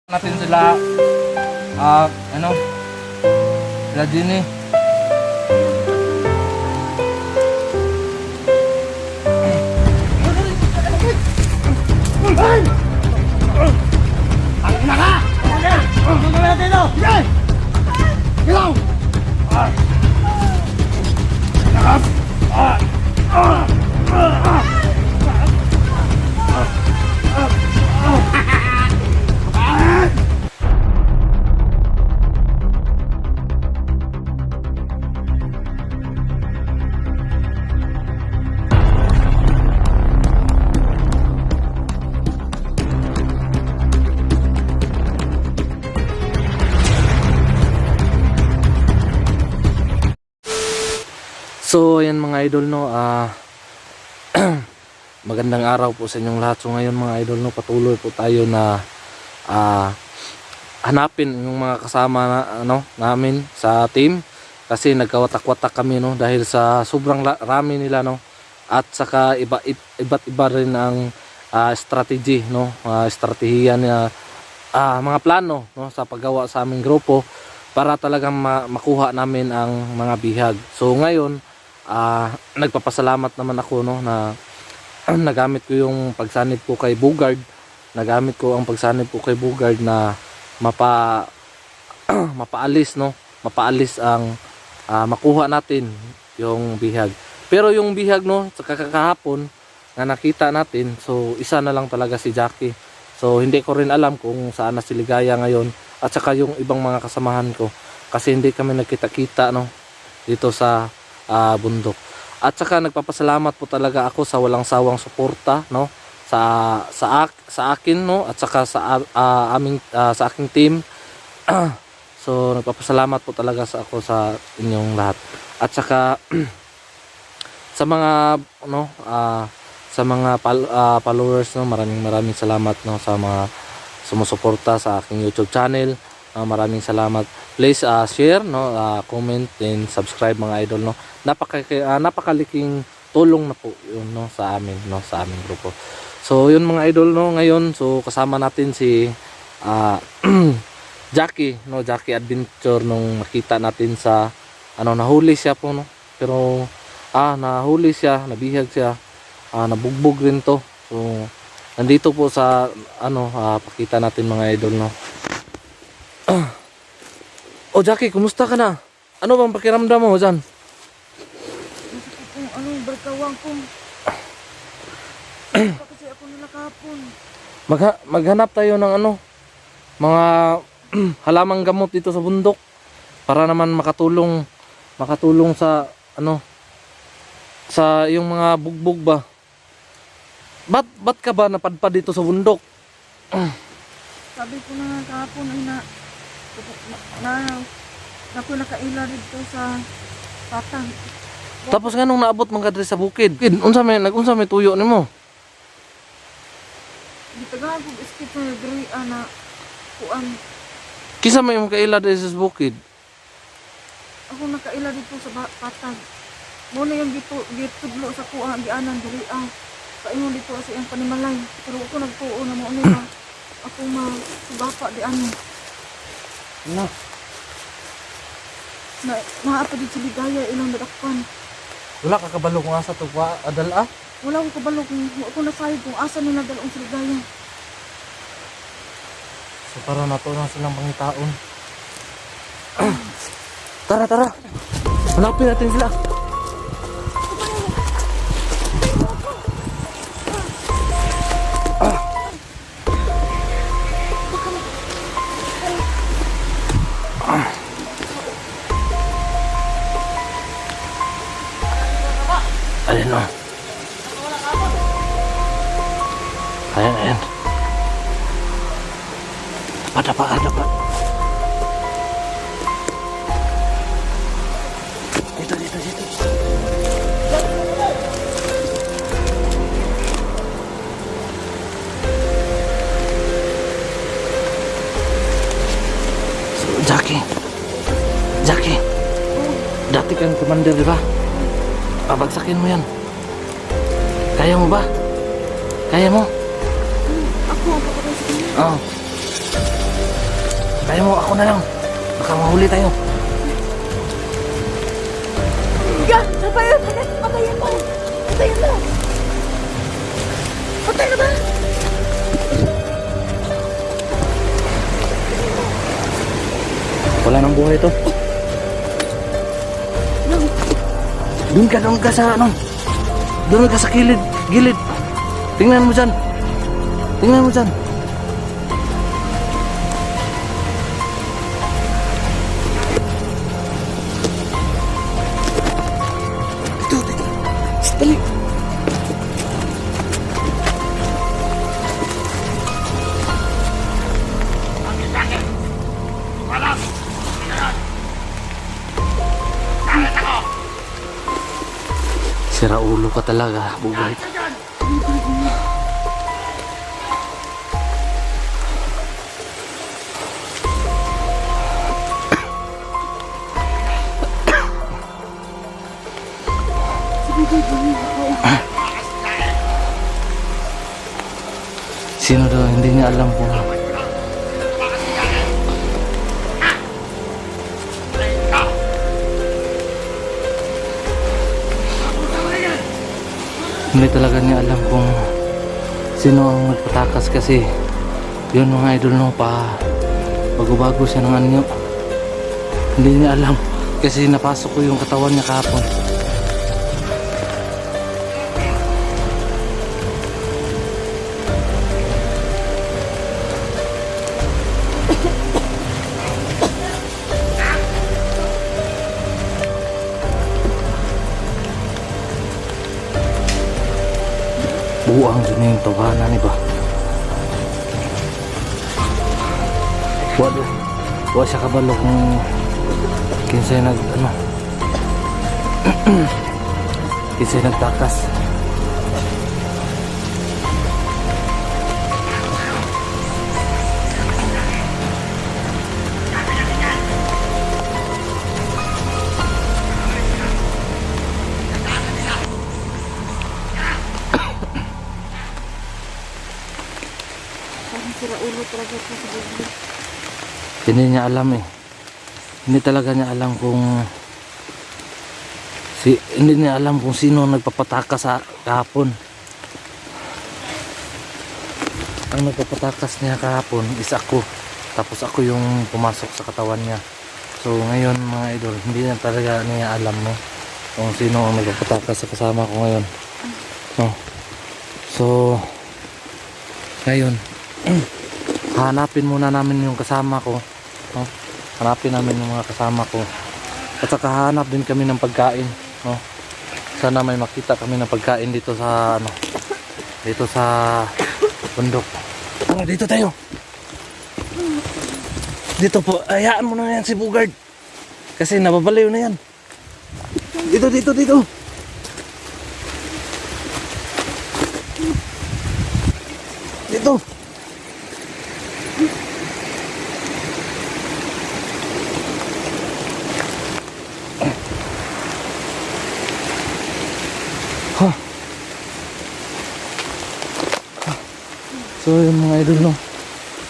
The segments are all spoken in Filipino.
Natin sila ano sila Jenny. Ang ina ka! Ano na natin ito? Yan! Ilaw! So ayan mga idol no, magandang araw po sa inyong lahat. So ngayon mga idol no, patuloy po tayo na hanapin yung mga kasama na, namin sa team, kasi nagkawatak-watak kami no dahil sa sobrang rami nila no, at saka iba't iba rin ang strategy no, estratehiya na mga plano no sa paggawa sa aming grupo para talagang makuha namin ang mga bihag. So ngayon nagpapasalamat naman ako no na nagamit ko yung pagsanib ko kay Bugard. Nagamit ko ang pagsanib ko kay Bugard na mapaalis no, mapaalis ang makuha natin yung bihag. Pero yung bihag no, sa kakahapon na nakita natin, so isa na lang talaga si Jackie. So hindi ko rin alam kung saan na si Ligaya ngayon at saka yung ibang mga kasamahan ko, kasi hindi kami nagkita-kita no dito sa bundok. At saka nagpapasalamat po talaga ako sa walang sawang suporta no sa akin no, at saka sa sa aking team. So nagpapasalamat po talaga ako sa inyong lahat. At saka sa mga no sa mga followers no, maraming salamat no sa mga sumusuporta sa aking YouTube channel. Maraming salamat. Please share no, comment and subscribe mga idol no. Napakaliking tulong na po yun no sa amin no, sa aming grupo. So yun mga idol no, ngayon so kasama natin si Jackie no, Jackie Adventure. Nung makita natin sa nahuli siya po no, pero nahuli siya, nabihag siya, nabugbog rin to. So nandito po sa pakita natin mga idol no. Oh Jackie, kumusta ka na? Ano bang pakiramdam mo dyan? Masakit barkawang ko. Kasi ako nila kahapon. Maghanap tayo ng mga halamang gamot dito sa bundok para naman makatulong sa sa yung mga bugbog ba. Ba't ka ba napadpad dito sa bundok? Sabi ko na kahapon ay na ako nakaila dito sa patang. Tapos nga nung naabot man ka diri sa bukid, unsa may tuyo nimo? Gitagaan ko iskit na diri na kuan. Kisa may makaila diri sa bukid? Ako nakaila dito sa patang. Mo na yung gitudlo sa kuan gianan diri kaingon dito sa iyang panimalay. Pero ako nagtuo na mo nila. Ako bapa di na maapa dito si Ligaya ilang dadakpan. Wala ka kabalo kung asa to pa adala? Wala ko kabalo kung ako nasayod kung asa nila dalawang si Ligaya. So para nato na silang pangitaon. Tara. Hanapin natin sila. Ayan o. Ayan. Dapat. Dito. So, Jackie. Dati kang commander, di ba? Pabagsakin mo yan. Kaya mo ba? Kaya mo? Ako ang papatay sa kanya. Oo. Tayo mo, ako na lang. Baka mahuli tayo. Ya! Patayin! Patayin mo! Patayin mo! Patay na ba? Wala nang buhay to. Doon ka sa ano. Doon ka sa gilid. Tingnan mo dyan. Dito. Dali. Sira ulo ka talaga, bugay. Sino daw, hindi niya alam kung hindi talaga niya alam kung sino ang nagpatakas kasi yun mga idol no, bago-bago siya ng anyo. Hindi niya alam kasi napasok ko yung katawan niya kahapon. Buang dyan yung tawanan iba. Wa siya kabalo kung kinsay kinsay nagtakas. Sira ulo talaga ito sa bugli. Hindi niya alam eh. Hindi talaga niya alam kung hindi niya alam kung sino nagpapatakas sa kahapon. Ang nagpapatakas niya kahapon is ako. Tapos ako yung pumasok sa katawan niya. So ngayon mga idol, hindi niya talaga niya alam no, kung sino ang nagpapatakas sa kasama ko ngayon. No. So ngayon hanapin muna namin yung kasama ko, no? Hanapin namin yung mga kasama ko at saka hanap din kami ng pagkain, no? Sana may makita kami ng pagkain dito sa dito sa bundok. Dito tayo, dito po. Hayaan mo na yan si Bugard kasi nababaliw na yan. Dito So yung mga idol no,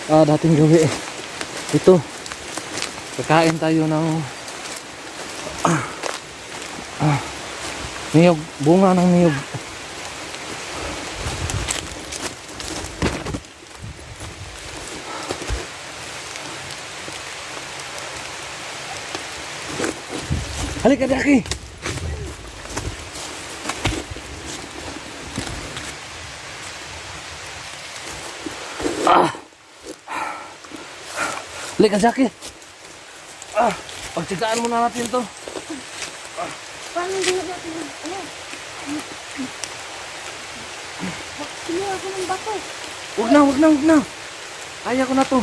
dating gabi ito, kakain tayo ng niyog, bunga ng niyog. Halika Jackie. Halika Jackie. Pagtsagaan muna natin to. Paano hindi natin ano? Sino ako ng bato? Huwag na. Kaya ko na to.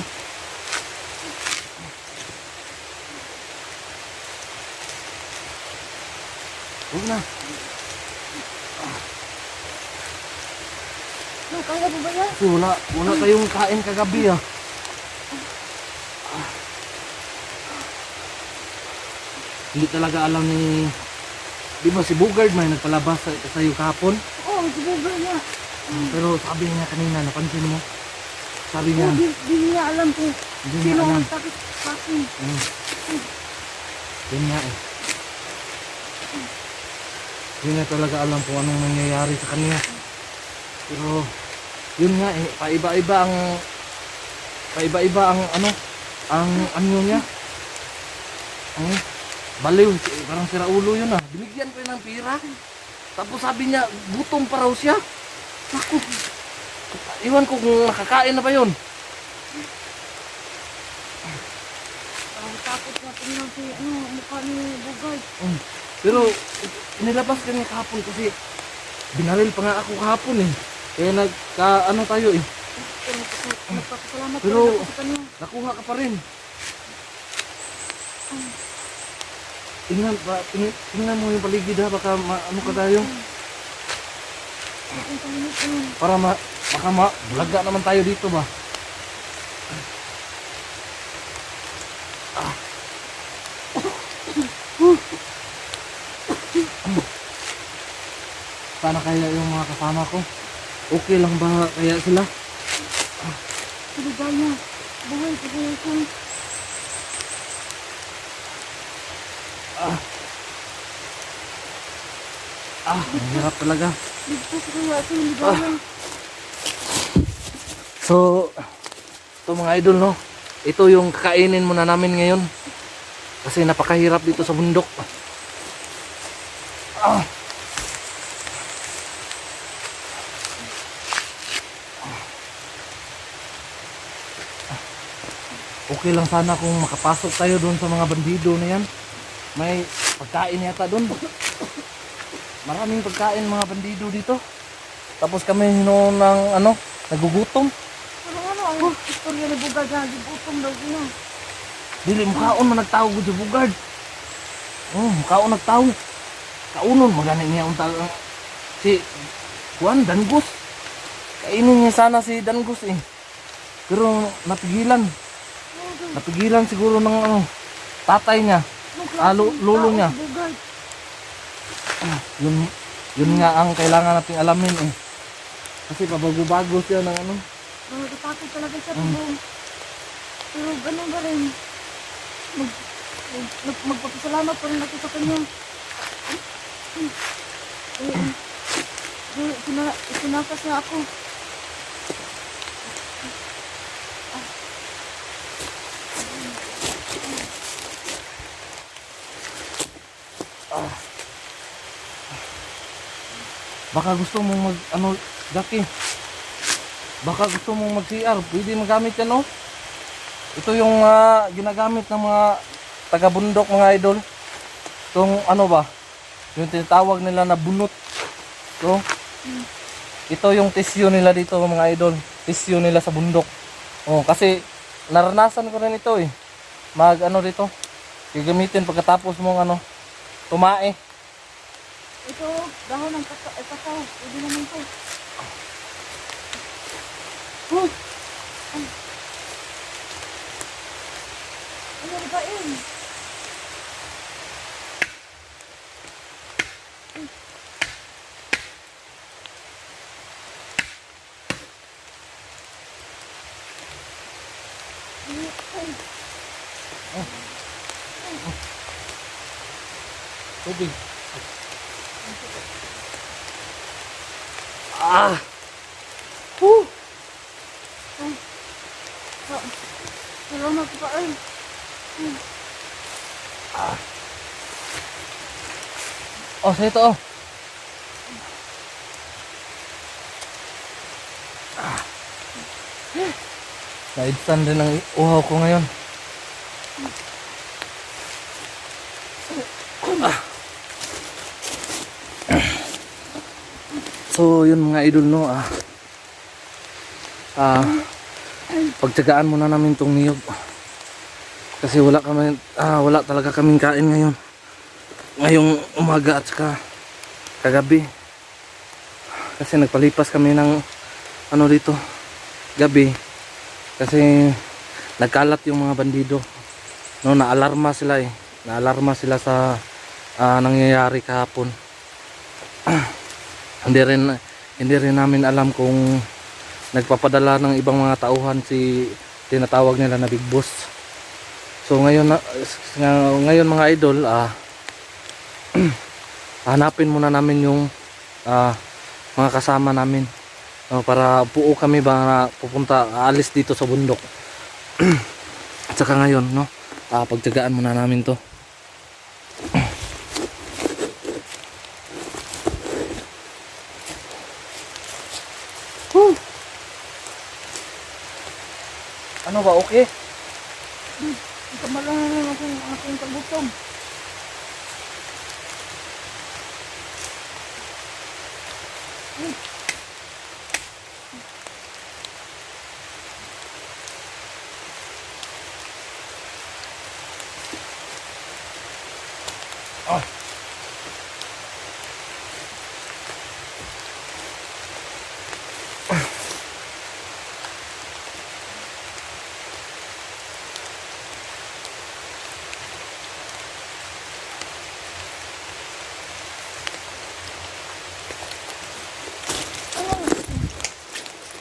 Huwag na. Kaya mo ba yan? Kasi wala tayong kain kagabi ah. Hindi talaga alam ni, di ba si Bugard may nagpalabas sa iyo kahapon? Oo, si Bugard niya. Pero sabi niya kanina, napansin mo? Sabi niya, Di niya alam kung Hindi Sino niya ang alam. nagtakip sa akin? Yun nga eh. Hindi niya talaga alam kung anong nangyayari sa kanya. Pero yun nga eh, paiba-iba ang ang niya. Ang baliw, parang sira ulo yun ah. Binigyan ko yun ng pira. Tapos sabi niya, gutom pa raw siya. Naku, iwan ko kung nakakain na ba yun. Ang takot na tingnan si mukha ni Bugay. Pero inilabas ka niya kahapon kasi binaril pa nga ako kahapon eh. Kaya tayo eh. Nagpapasalamat Pero talaga ako sa kanya. nakuha ka pa rin. Tingnan mo yung paligid ha, baka ano ka tayo. Ang tahimik yun. Para baka bulaga naman tayo dito ba. Sana kaya yung mga kasama ko? Okay lang ba kaya sila? Ligaya. Buhay, buhay ko. Ang hirap talaga. Ligtas kaya ito yung ligaya. So, ito mga idol no, ito yung kakainin muna namin ngayon. Kasi napakahirap dito sa bundok. Okay lang sana kung makapasok tayo doon sa mga bandido na yan. May pagkain yata doon. Maraming pagkain mga bandido dito. Tapos kami noon ng nagugutom. Ano ang istorya ni Bugay na gutom daw niya. Dili mukhaon man nagtawo gud sa bugard. Mukhaon nagtawo. Kaunon magani niya unta si Juan Dangus. Kainin niya sana si Dangus eh. Pero napigilan. Napigilan siguro ng tatay niya. Lolo niya. Bugay. Yun nga ang kailangan nating alamin eh. Kasi pabago-bago siya ng Natatakot talaga siya pero ganun ba rin. Magpapasalamat pa rin ako sa kanya. Sinakas niya ako. Baka gusto mong Jackie. Baka gusto mong mag-CR, pwede magamit yan oh. Ito yung ginagamit ng mga taga-bundok mga idol. Itong yung tinatawag nila na bunot. So, ito yung tissue nila dito mga idol. Tissue nila sa bundok. Kasi naranasan ko rin ito eh. Dito. Gagamitin pagkatapos mong tumae. Ito, dahon ng kakao. Pwede naman ito. Ano ba yun? Tubig. Salamat pa ay. Sa ito oh. Naibsan din ang uhaw ko ngayon. So yun mga idol no, pagtyagaan muna namin tong niyog kasi wala talaga kaming kain ngayong umaga at saka kagabi kasi nagpalipas kami ng dito gabi kasi nagkalat yung mga bandido no, naalarma sila sa nangyayari kahapon. Hindi rin namin alam kung nagpapadala ng ibang mga tauhan si tinatawag nila na Big Boss. So ngayon ngayon mga idol, hanapin muna namin yung mga kasama namin, para buo kami ba pupunta, aalis dito sa bundok. At saka ngayon, no, pagtiyagaan muna namin to. Ano ba, okay? Kamalangan akong kagutom.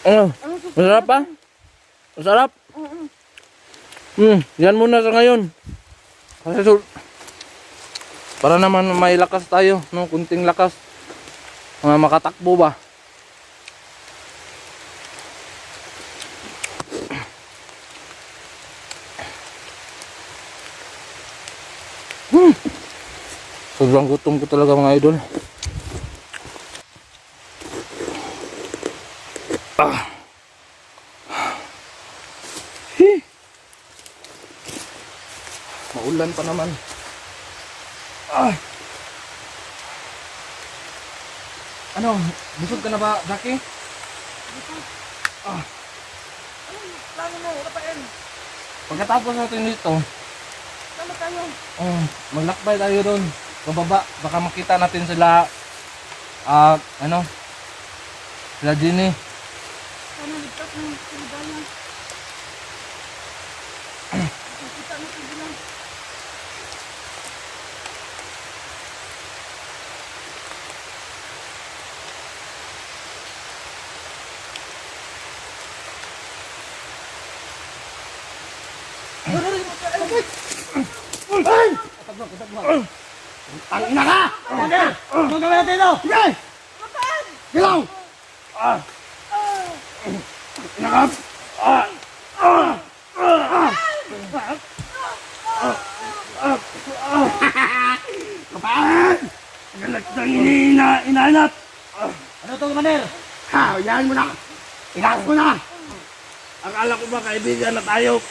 Ano? Masarap pa? Masarap? Yan muna sa ngayon. Kasi para naman may lakas tayo, no? Kunting lakas. Makatakbo ba? Sobrang gutom ko talaga mga idol. Maulan pa naman. Ano? Busog ka na ba, Jackie? Plano mo, rapain. Pagkatapos natin dito, Plano tayo. maglakbay tayo doon. Pababa, baka makita natin sila, sila Jenny. Sana ligtas ng siligayan. Kita mo sila. Ang ina ka! Commander! Anong gawin natin ito? Sige! Gilaw! Nakap! Kapaan! Galat ng inaanap! Ano ito, Commander? Ha! Yan mo na! Ilas mo na! Akala ko ba kaibigan na tayo?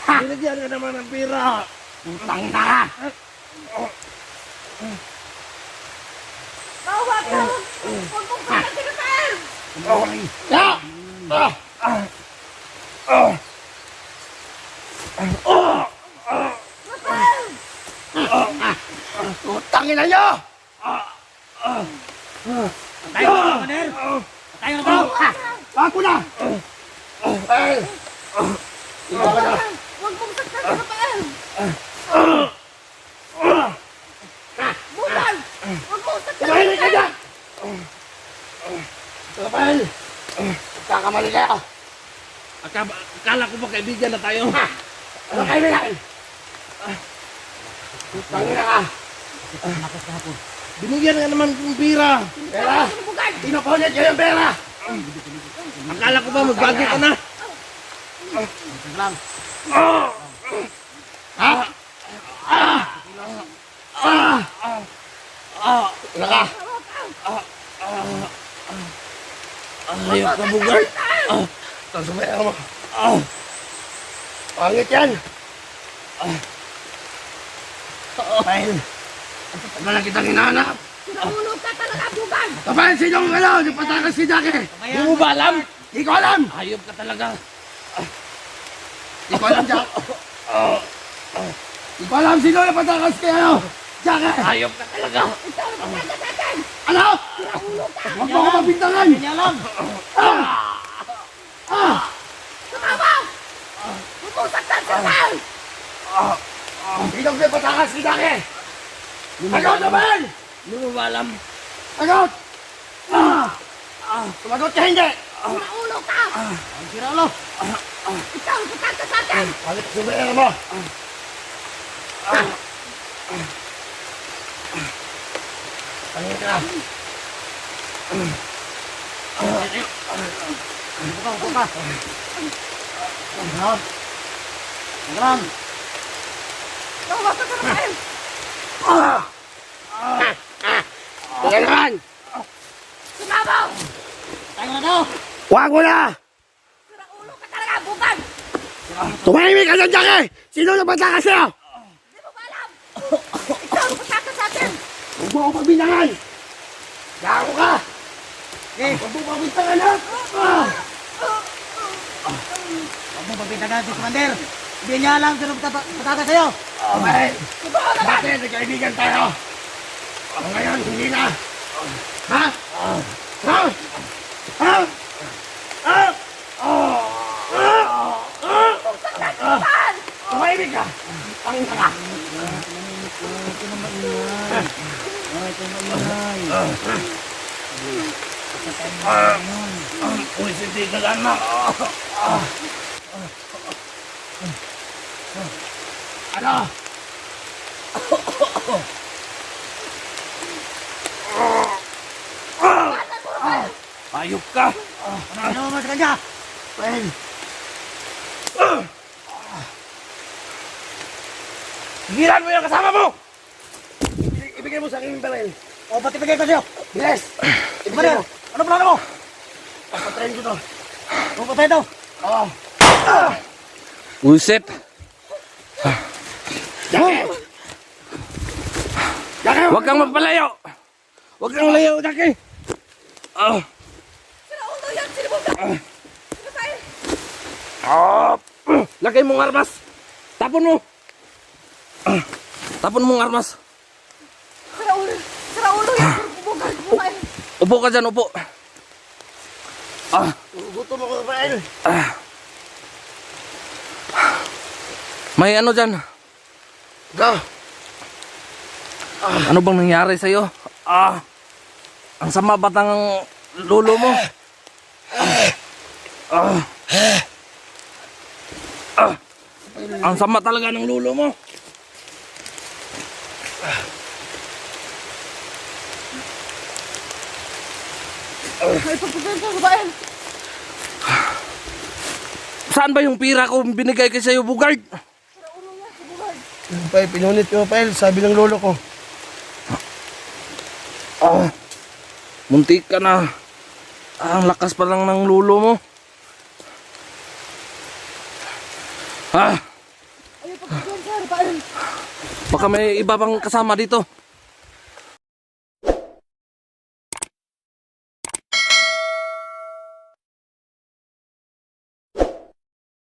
Binigyan ka naman ng pira! Utang na ka! Bawa ka! Huwag mong kakatinakan! Utangin na nyo! Tayo na, Commander! Tayo na to! Ako na! Ikaw ka na! Huwag mong saktan sa rapain! Bulan! Huwag mong saktan sa Tumahimik ka rapain! dyan! Rafael! Kakamali kayo! Akala ko ba kaibigan na tayo? Ano kaibigan? Utangin na ka! Binigyan ka naman ng pira! Pera! Pinupunit kayo yung pera! Akala ko ba magbago ka na? Wala ka! Ayok na bugar! Tapos sumaya mo! Pangit yan! Pahil! Ano na kitang hinahanap? Nahulog ka talaga, bugan! Kapal, sino ang galaw? Di patakas si Jackie! Di mo ba alam? Di ko alam! Ayop ka talaga! Di ko alam, Jack! Di ko alam sino yung patakas kay ano? Jackie! Ayop ka talaga! Ano? Huwag mo ako mabintangan! Hindi alam! Tumawa! Huwag mong saktan sa rapain! Sino yung patakas si Jackie? Sagot naman! Di mo ba alam? Sagot! Sumagot ka hindi! Nahulog ka! Ang sira ulo! Ikaw ang pataka sa atin! Balik sa pera mo! Tingin ka! Upo ka! Lang! Nawasa ka na kayo! Tingin naman! Sumabaw! Tayo na to! Huwag mo na! Sira ulo ka talaga, bukad! Tumahimik ka dyan, Jackie! Sino na bata ka sa'yo? Hindi mo ba alam? Ikaw ang pataka sa atin! Huwag mo ako pagbintangan! Gago ka! Huwag mo pagbintangan ha! Huwag mo pagbintangan si Commander. Hindi niya alam sino pataka sa'yo. Okay! Dati, nagkaibigan tayo! Ngayon, hindi na! Ha? Ha? Ha? Tumahimik ka! Pangin ka! Uy, sintigalan mo! Ano? Ayok ka! Ano mo sa kanya? Well, higilan mo yung kasama mo! Ibigay mo sa akin yung baril. O, pati bigay ko sa'yo. Bilis! Ibigay Commander, mo. ano plano mo? Papatrain ko to. Pupatay daw. Oo. Buset. Jackie! Jackie! Huwag kang magpalayo. Huwag kang layo, Jackie. Ah. Sira ulo yan! Sinibog na! Sino kayo? Lagay mong armas. Tapon mo. Tapon mong armas. Sira ulo! Sira ulo yan! Bukad! Bukad! Upo ka dyan, upo. Gutom ako, Rafael. May ano dyan? Go! Ano bang nangyari sa'yo? Ang sama ba't ng lolo mo? Ang sama talaga ng lolo mo. May pagpapagod sa babae! Saan ba yung pira ko binigay kay sa'yo, Bugard? Sira ulo yan! Bukad! Rafael, pinunit ko, Rafael. Sabi ng lolo ko. Muntik ka na. Ang lakas pa lang ng lolo mo. Ayaw pagpapagod sa babae! Baka may iba pang kasama dito.